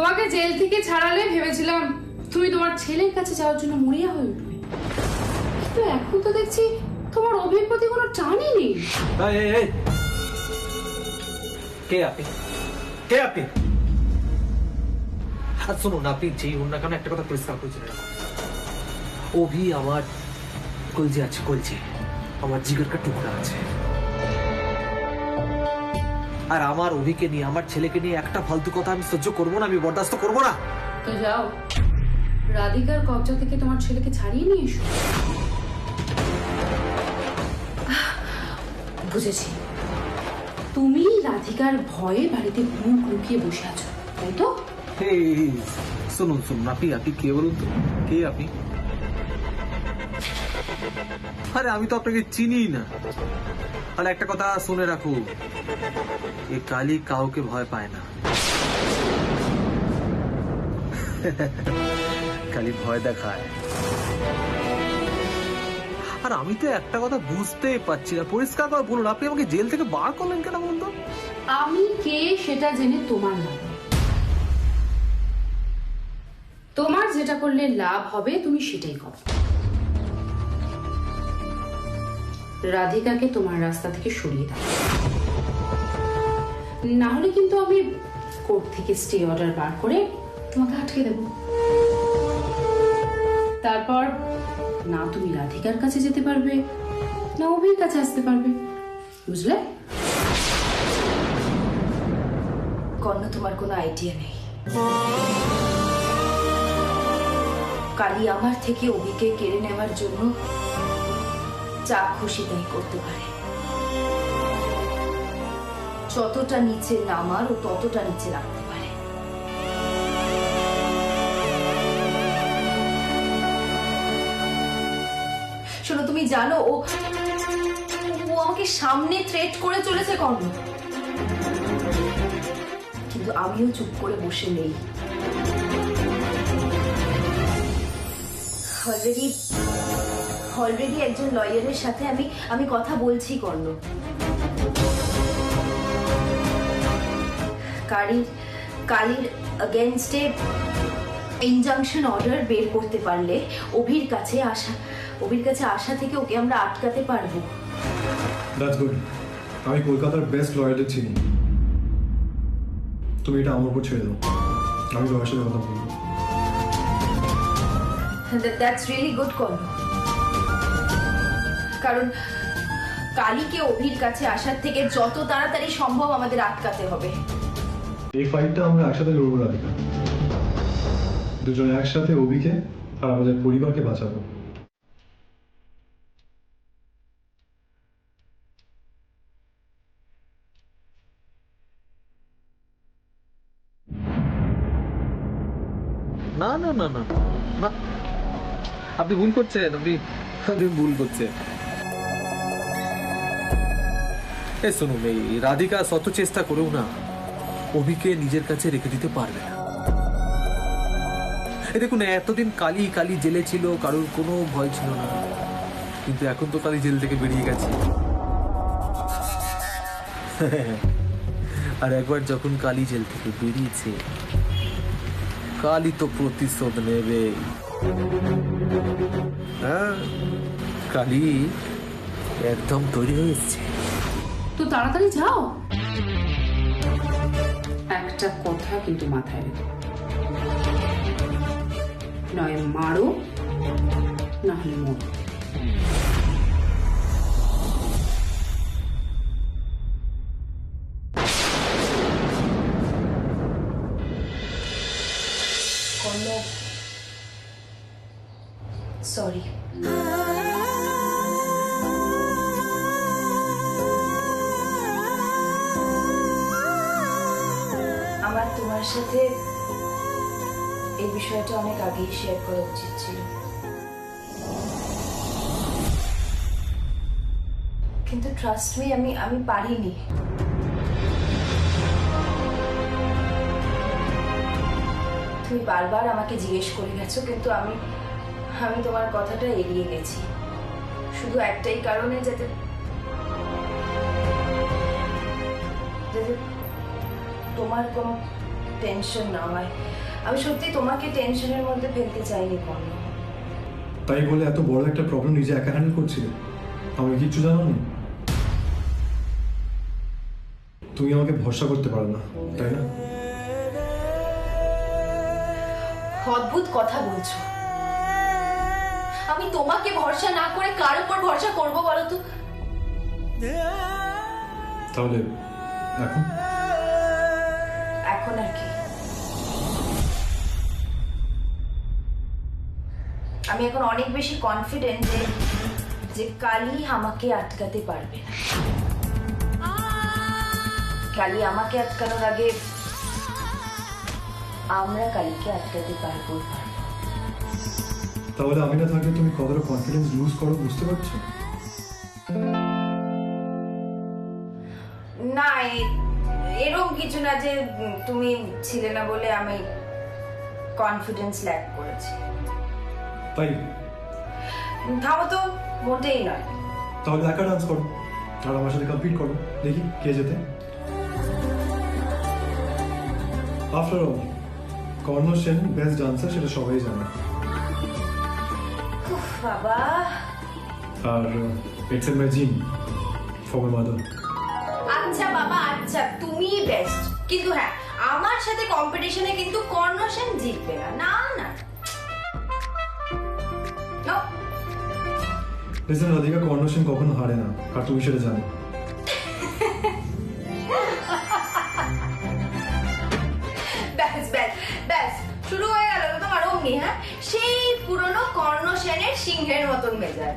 তোমাকে জেল থেকে ছাড়ালে ভেবেছিলাম তুমি তোমার ছেলের কাছে যাওয়ার জন্য মরিয়া হয়ে উঠবে, কিন্তু এখন তো দেখছি তোমার অভির প্রতি কোনো টানই নেই। কে আপনি? কে আপনি? শুনুন, আপনি যেই হন না কেন একটা কথা পরিষ্কার করেছিলেন, অভি আমার কলজে আছে, কলজে আমার জিগর কা টুকরা আছে। আর আমার অভিকে নিয়ে, আমার ছেলেকে নিয়ে একটা ফালতু কথা আমি সহ্য করবো না, আমি বরদাস্ত করবো না। তো যাও, রাধিকার কবজা থেকে তোমার ছেলেকে ছাড়িয়ে নিয়ে এসো। বুঝেছি, তুমি রাধিকার ভয়ে বাড়িতে মুখ লুকিয়ে বসে আছো, তাই তো? শুনুন শুনুন, আপনি কে বলুন তো? কে আপনি? আরে আমি তো আপনাকে চিনি না। তাহলে একটা কথা শুনে রাখো, এ কালী কাউকে ভয় পায় না। খালি ভয় দেখায়। আর আমি তো একটা কথা বুঝতেই পারছি না, পরিষ্কার করে বলুন, আপনি আমাকে জেল থেকে বার করলেন কেন বলুন তো? আমি কে সেটা জেনে তোমার লাভ, তোমার যেটা করলে লাভ হবে তুমি সেটাই করো। রাধিকাকে তোমার রাস্তা থেকে সরিয়ে দাও, না হলে কিন্তু আমি কোর্ট থেকে স্টে অর্ডার বার করে তোমাকে আটকে দেব। তারপর না তুমি রাধিকার কাছে যেতে পারবে, না অভির কাছে আসতে পারবে, বুঝলে? কর্ণ, তোমার কোনো আইডিয়া নেই। কালী আমার থেকে অভিকে কেড়ে নেওয়ার জন্য যা খুশি তাই করতে পারে। যতটা নিচে নামার ও ততটা নিচে নামতে পারে। শোনো, তুমি জানো ও আমাকে সামনে থ্রেট করে চলেছে কর্ণ, কিন্তু আমিও চুপ করে বসে নেই। অলরেডি একজন লয়ারের সাথে আমি কথা বলছি কর্ণ। কালীর এগেইনস্টে ইনজাংশন অর্ডার বের করতে পারলে অভির কাছে আসা থেকে ওকে আমরা আটকাতে পারবো। That's good. আমি কলকাতার বেস্ট লয়ারদের চিনি। তুমি এটা আমার উপর ছেড়ে দাও, আমি লয়ারের সাথে কথা বলবো। দ্যাটস রিয়েলি গুড কর্ণ, কারণ কালীকে অভির কাছে আসার থেকে যত তাড়াতাড়ি সম্ভব আমাদের আটকাতে হবে। এই ফাইটটা আমরা একসাথে লড়বো রাধিকা, দুজনে একসাথে অভিকে আর আমাদের পরিবারকে বাঁচাবো। না না না না না, আপনি ভুল করছেন, আপনি ভুল করছেন। শুনুন, এই রাধিকা শত চেষ্টা করেও না অভিকে নিজের কাছে রেখে দিতে পারবে না। দেখুন, এতদিন কালী কালী জেলে ছিল, কারোর কোনো ভয় ছিল না, কিন্তু এখন তো কালী জেল থেকে বেরিয়ে গেছে। আর একবার যখন কালী জেল থেকে বেরিয়েছে, কালী তো প্রতিশোধ নেবে। হ্যাঁ, কালী একদম তৈরি হয়ে এসছে। তো তাড়াতাড়ি যাও। একটা কথা কিন্তু মাথায় রেখো, নয় মারো না হলে মরো। সরি। আমার তোমার সাথে এই বিষয়টা অনেক আগেই শেয়ার করা উচিত ছিল, কিন্তু ট্রাস্ট মি, আমি পারিনি। তুমি বারবার আমাকে জিজ্ঞেস করে গেছো, কিন্তু আমি তোমার কথাটা এড়িয়ে গেছি, শুধু একটাই কারণে, যাতে তোমার কোনো টেনশন না হয়। আমি সত্যি তোমাকে টেনশনের মধ্যে ফেলতে চাইনি কোনো। তাই বলে এত বড় একটা প্রবলেম নিজে একা হ্যান্ডেল করছিলে? আমাকে কিচ্ছু জানাওনি? তুমি আমাকে ভরসা করতে পারো না, তাই না? অদ্ভুত কথা বলছো। আমি তোমাকে ভরসা না করে কার উপর ভরসা করব বলো তো? তাহলে এখন এখন আর কি, আমি এখন অনেক বেশি কনফিডেন্ট যে কালী আমাকে আটকাতে পারবে না। কালী আমাকে আটকানোর আগে আমরা কালীকে আটকাতে পারবো। তাহলে আমি না থাকলে তুমি কতটা কনফিডেন্স লুজ করো বুঝতে পারছো? না, এরকম কিছু না যে তুমি ছিলে না বলে আমি কনফিডেন্স ল্যাক করেছি। তাই থামো তো, মোটেই নয়। তাহলে একা ডান্স করো আর আমার সাথে কম্পিট করো, দেখি কে যেতে। আফটার অল কর্ণ সেন বেস্ট ডান্সার, সেটা সবাই জানে। উফ বাবা, আর ইটস ইন মাই জিন ফর মাই মাদার। আচ্ছা বাবা, আচ্ছা তুমি বেস্ট, কিন্তু হ্যাঁ আমার সাথে কম্পিটিশনে কিন্তু কর্ণ সেন জিতবে না। না না, No. লিসেন রাধিকা, কর্ণ সেন কখনো হারে না, আর তুমি সেটা জানো। ব্যাস ব্যাস ব্যাস, শুরু হয়ে গেল তো তোমার অমনি, হ্যাঁ সেই পুরনো কর্ণ সেনের সিংহের মতন মেজাজ।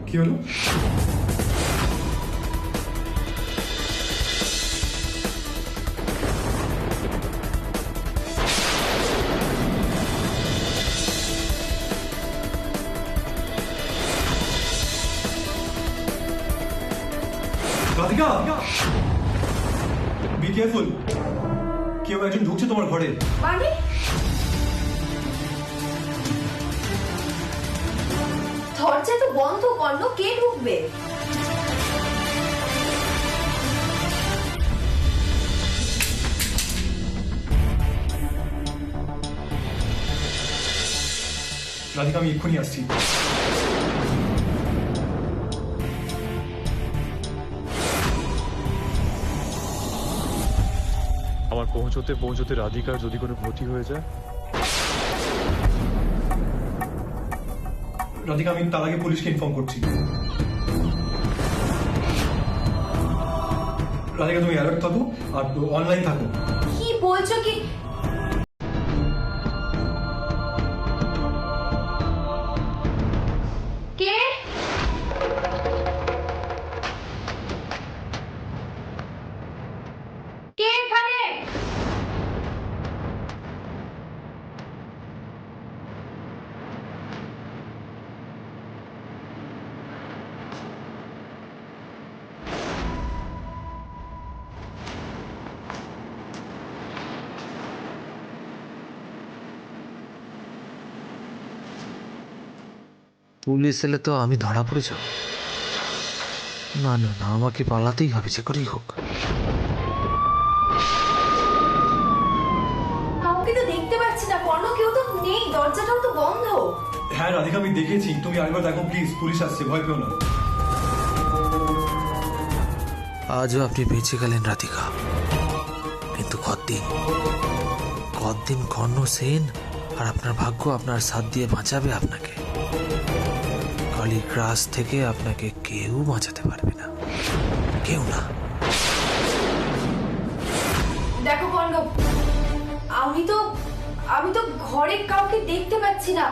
কি হলো? রাধিকা, বি কেয়ারফুল, কেউ একজন ঢুকছে তোমার ঘরে। মানে দরজা তো বন্ধ, কর্ণ কে ঢুকবে? রাধিকা, আমি এক্ষুনি আসছি। আমার পৌঁছতে পৌঁছতে রাধিকার যদি কোনো ক্ষতি হয়ে যায়? রাধিকা, আমি তার আগে পুলিশকে ইনফর্ম করছি। রাধিকা, তুমি অ্যালার্ট থাকো আর অনলাইন থাকো। কি বলছো কি? কে? কে এখানে? পুলিশ এলে তো আমি ধরা পড়ে যাব। না না না, আমাকে পালাতেই হবে যে করেই হোক। কাউকে তো দেখতে পাচ্ছি না কর্ণ, কেউ তো নেই, দরজাটাও তো বন্ধ। হ্যাঁ রাধিকা, আমি দেখেছি, তুমি আরেকবার দেখো প্লিজ, পুলিশ আসছে, ভয় পেও না। আজও আপনি বেঁচে গেলেন রাধিকা, কিন্তু কতদিন কর্ণ সেন আর আপনার ভাগ্য আপনার সাথ দিয়ে বাঁচাবে আপনাকে। কালীর গ্রাস থেকে আপনাকে কেউ বাঁচাতে পারবে না, কেউ না। দেখো কর্ণ, আমি তো ঘরে কাউকে দেখতে পাচ্ছি না।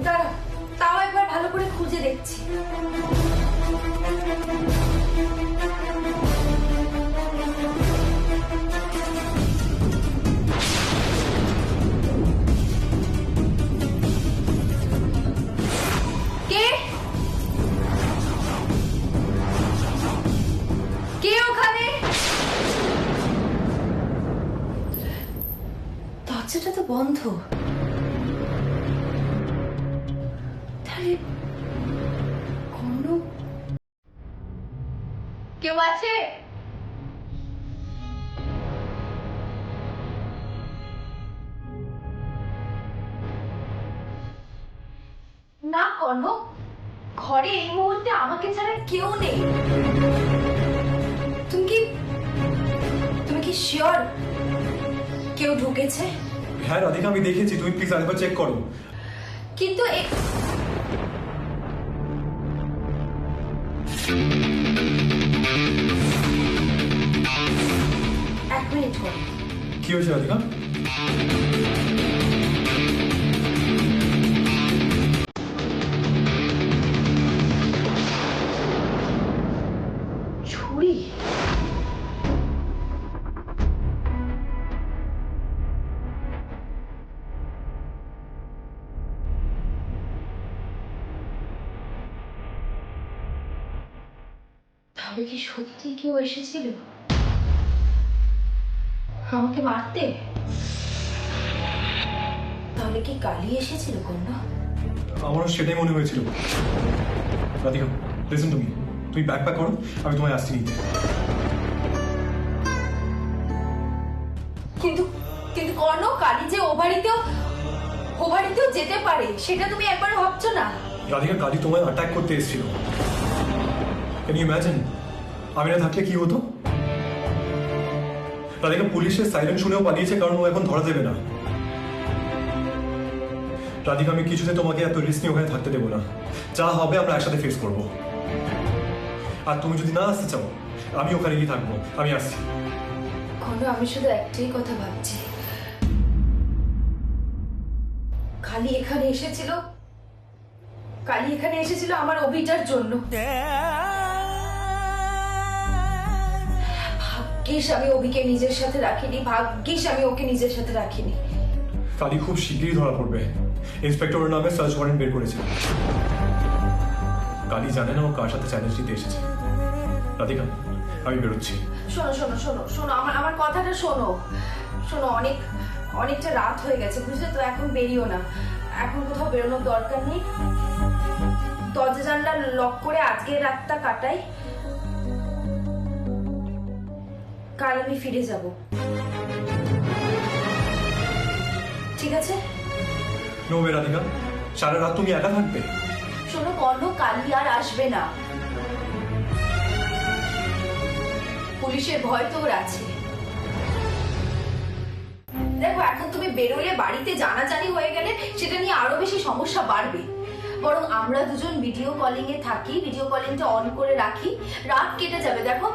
দাঁড়া, তাও একবার ভালো করে খুঁজে দেখছি। কে কে ওখানে? দরজাটা তো বন্ধ। তাহলে কোনো কেউ আছে? না কনক, ঘরে এই মুহূর্তে আমাকে ছাড়া কেউ নেই। তুমি কি শিওর কেউ ঢুকেছে? হ্যাঁ রাধিকা, আমি দেখেছি, তুমি প্লিজ আরেকবার চেক করো। কিন্তু এক মিনিট করো। কি হয়েছে রাধিকা? ছুরি? তাহলে কি সত্যি কেউ এসেছিল আমাকে মারতে? তাহলে কি কালি এসেছিল কন্যা? আমারও সেটাই মনে হয়েছিল। রাধিকা, লিসেন টু মি, তুমি ব্যাগ প্যাক করো, আমি তোমায় আসছি নিতে। কিন্তু কিন্তু কর্ণ, কালি যে ও বাড়িতেও যেতে পারে, সেটা তুমি একবার ভাবছো না? রাধিকা, কালি তোমায় অ্যাটাক করতে এসেছিল। Can you imagine? আমি না থাকলে কি হতো? রাধিকা, পুলিশের সাইরেন শুনেও পালিয়েছে, কারণ ও এখন ধরা দেবে না। রাধিকা, আমি কিছুতে তোমাকে এত রিস্ক নিয়ে ওখানে থাকতে দেবো না। যা হবে আমরা একসাথে ফেস করবো। আর তুমি যদি না আসতে চাও, আমি ওখানে গিয়ে থাকবো। আমি আসছি। কর্ণ, আমি শুধু একটাই কথা ভাবছি। কালি এখানে এসেছিল আমার অভিটার জন্য। ভাগ্যিস আমি অভিকে নিজের সাথে রাখিনি, ভাগ্যিস আমি ওকে নিজের সাথে রাখিনি। কালি খুব শীঘ্রই ধরা পড়বে। ইন্সপেক্টরের নামে সার্চ ওয়ারেন্ট বের করেছে। কালি জানে না ও কার সাথে চ্যালেঞ্জ দিতে এসেছে। রাধিকা, আমি বেরোচ্ছি। শোনো শোনো শোনো শোনো, আমার কথাটা শোনো। অনেকটা রাত হয়ে গেছে, বুঝলে তো? এখন বেরিও না, এখন কোথাও বেরোনোর দরকার নেই। দরজা জানলা লক করে আজকের রাতটা কাটাই, কাল আমি ফিরে যাব। ঠিক আছে? নো ওয়ে রাধিকা, সারা রাত তুমি একা থাকবে? শোনো কর্ণ, কালি আর আসবে না। পুলিশের ভয় তো ওর আছে। দেখো, এখন তুমি বেরোলে বাড়িতে জানাজানি হয়ে গেলে সেটা নিয়ে আরো বেশি সমস্যা বাড়বে। বরং আমরা দুজন ভিডিও কলিং এ থাকি, ভিডিও কলিংটা অন করে রাখি, রাত কেটে যাবে। দেখো,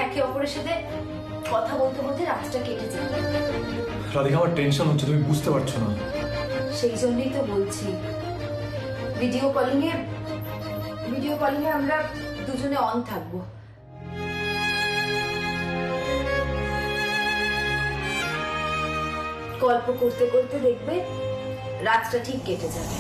একে অপরের সাথে কথা বলতে বলতে রাতটা কেটে যাবে। রাধিকা, আমার টেনশন হচ্ছে, তুমি বুঝতে পারছো না। সেই জন্যই তো বলছি, ভিডিও কলিং এ আমরা দুজনে অন থাকবো। গল্প করতে করতে দেখবে রাতটা ঠিক কেটে যাবে।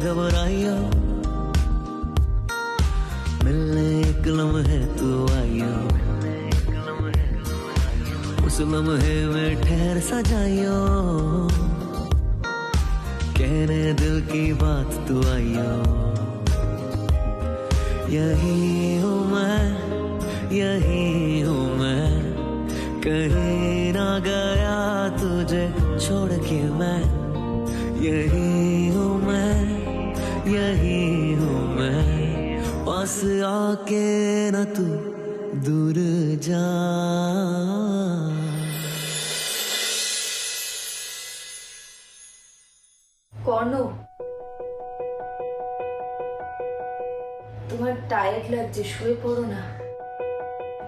घबराइयो मिलने एक लम्हे तू आइयो, उस लम्हे में ठहर सा जाइयो, कहने दिल की बात तू आइयो। यही हूँ मैं, कहीं ना गया तुझे छोड़ के मैं। यही हूँ मैं, पास आके न तू दूर जा। কর্ণ, তুমি তোমার টায়ার্ড লাগছে, শুয়ে পড়ো না।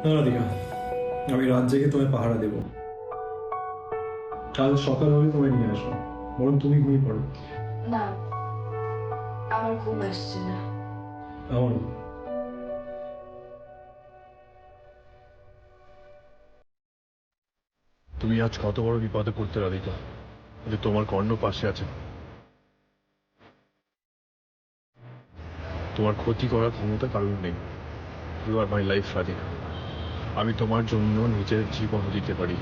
না রাধিকা, আমি রাত জেগে তোমায় পাহারা দেবো। কাল সকাল হলে তোমায় নিয়ে আসবো, বরং তুমি ঘুমিয়ে পড়ো। না, আমার ঘুম আসছে না। আমার তুমি আজ কত বড় বিপদে পড়তে রাধিকা, যে তোমার কর্ণ পাশে আছে। তোমার ক্ষতি করার ক্ষমতা কারণ নেই। You are my life Radhika. আমি তোমার জন্য নিজের জীবন দিতে পারি।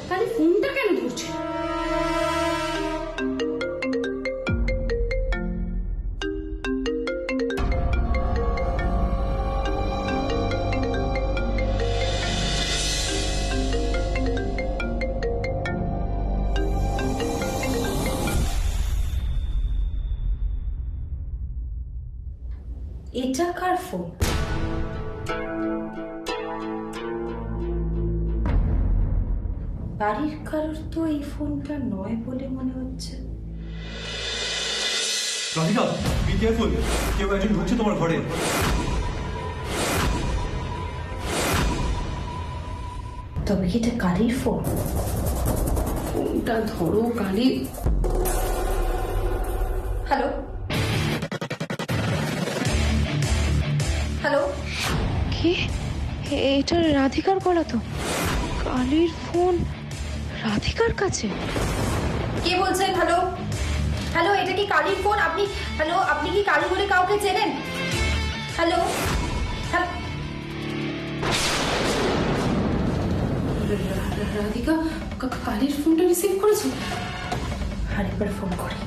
তাহলে ফোনটা কেন ধরছে? এটা কার ফোন? বাড়ির কারোর তো এই ফোনটা নয় বলে মনে হচ্ছে। রাধিকা, বি কেয়ারফুল, কেউ একজন ঢুকছে তোমার ঘরে। তবে কি এটা কালির ফোন? ফোনটা ধরো কালি। হ্যালো হ্যালো, কি এটা রাধিকার গলা তো? কালির ফোন রাধিকার কাছে? কে বলছেন? হ্যালো হ্যালো, এটা কি কালির ফোন? আপনি হ্যালো, আপনি কি কালি বলে কাউকে চেনেন? হ্যালো হ্যালো, রাধিকা কালির ফোনটা রিসিভ করেছে। আরেকবার ফোন করি।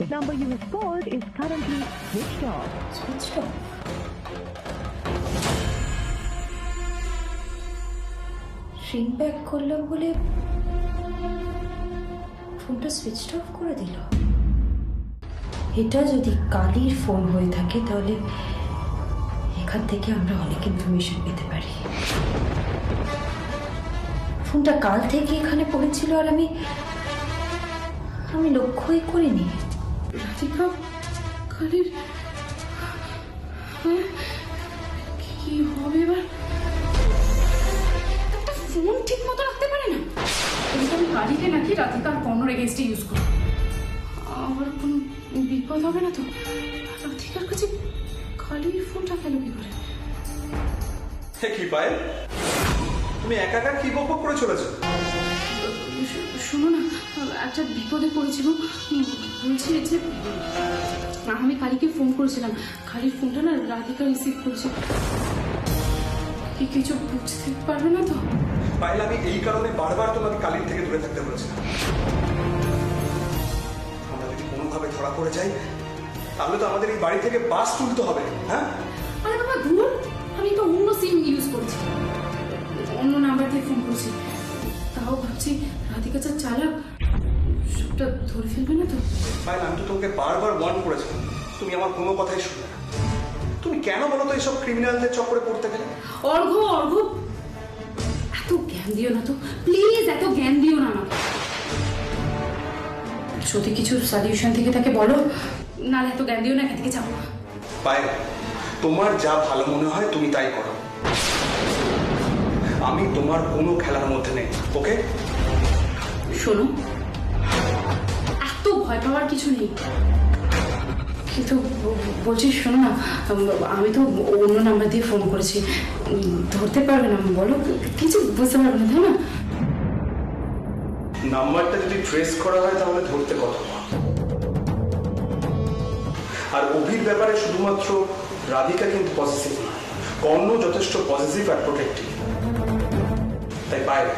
The number you have called is currently switched off. Switched off? Ring back করলাম বলে ফোনটা সুইচ অফ করে দিল। এটা যদি কালির ফোন হয়ে থাকে তাহলে এখান থেকে আমরা অনেক ইনফরমেশন পেতে পারি। ফোনটা কাল থেকে এখানে পড়েছিল আর আমি লক্ষ্যই করিনি। রাধিকা কালির কি হবে এবার? একটা ফোন ঠিক মতো রাখতে পারে না। এরকম কালিকে নাকি রাধিকার কর্ণর এগেনস্টে ইউজ করে। আবার কোনো বিপদ হবে না তো? রাধিকার কাছে কালির ফোনটা গেল কি করে? কি পায়েল, তুমি একা একা কি বকবক করে চলেছো? শোনো না, একটা বিপদে পড়েছিল। বলছি যে আমি কালীকে ফোন করেছিলাম, কালীর ফোনটা না রাধিকা রিসিভ করছে। কি কিছু বুঝতে পারবে না তো? পায়েল, আমি এই কারণে বারবার তোমাকে কালির থেকে দূরে থাকতে বলেছিলাম। আমরা যদি কোনোভাবে ধরা পড়ে যাই তাহলে তো আমাদের এই বাড়ি থেকে বাস তুলতে হবে। হ্যাঁ, আরে বাবা দূর, আমি তো অন্য সিম ইউজ করছি, অন্য নাম্বার দিয়ে ফোন করছি। তাও ভাবছি রাধিকা যা চালাক, সবটা ধরে ফেলবে না তো? পায়েল, আমি তো তোমাকে বারবার ওয়ার্ন করেছিলাম, তুমি আমার কোনো কথাই শুনলে না। তুমি কেন বলো তো এইসব ক্রিমিনালদের চক্করে পড়তে গেলে? অর্ঘ অর্ঘ, এত জ্ঞান দিও না তো প্লিজ, এত জ্ঞান দিও না আমাকে। যদি কিছু সলিউশন থেকে তাকে বলো, নাহলে এত জ্ঞান দিও না, এখান থেকে যাবো। পায়েল, তোমার যা ভালো মনে হয় তুমি তাই করো। আমি তোমার কোনো খেলার মধ্যে নেই, ওকে? শোনো, এত ভয় পাওয়ার কিছু নেই, কিন্তু বলছি শোনো না, আমি তো অন্য নাম্বার দিয়ে ফোন করেছি, ধরতে পারবে না? বলো, কিছু বুঝতে পারবে না তাই না? নাম্বারটা যদি ট্রেস করা হয় তাহলে ধরতে কত। আর অভির ব্যাপারে শুধুমাত্র রাধিকা কিন্তু পজিটিভ না, কর্ণ যথেষ্ট পজিটিভ আর প্রোটেক্টিভ। তাই বাইরে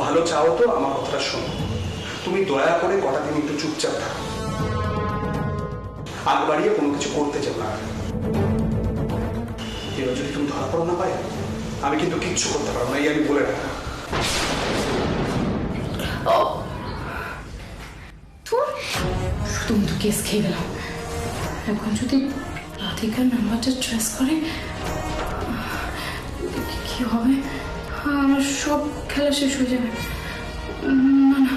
ভালো চাও তো আমার কথাটা শোনো, তুমি দয়া করে কটা দিন একটু চুপচাপ থাকো, আগ বাড়িয়ে কোনো কিছু করতে চাও না। এবার যদি তুমি ধরা পড়ো না পাই, আমি কিন্তু কিচ্ছু করতে পারবো না, এই আমি বলে রাখা। শুধু তো কেস খেয়ে গেলাম। এখন যদি রাধিকার নাম্বারটা ট্রেস করে কি হবে? আমার সব খেলা শেষ হয়ে যাবে। না না,